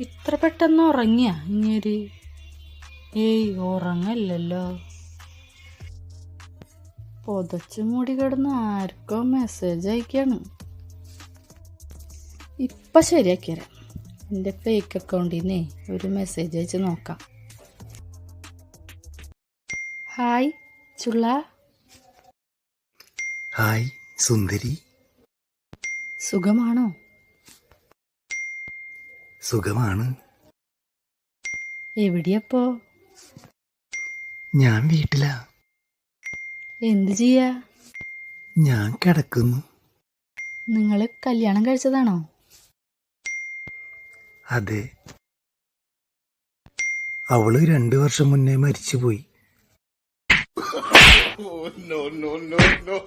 ഇത്ര പെട്ടെന്ന് ഉറങ്ങിയ ഇങ്ങേര്? ഏയ് ഉറങ്ങല്ലല്ലോ. പൊതച്ചു മൂടി കിടന്ന് ആർക്കോ മെസ്സേജ് അയക്കാണ്. ഇപ്പം ശരിയാക്കിയരാം. എൻ്റെ ഫേക്ക് അക്കൗണ്ടിൽ നിന്നേ ഒരു മെസ്സേജ് അയച്ച് നോക്കാം. ഹായ് ചുള്ള. ഹായ് സുന്ദരി. സുഖമാണോ? സുഖമാണ്. എവിടെയപ്പോ? ഞാൻ വീട്ടിലാ. എന്ത് ചെയ്യാ? ഞാൻ കിടക്കുന്നു. നിങ്ങൾ കല്യാണം കഴിച്ചതാണോ? അതെ. അവള് 2 വർഷം മുന്നേ മരിച്ചുപോയി. Oh, no.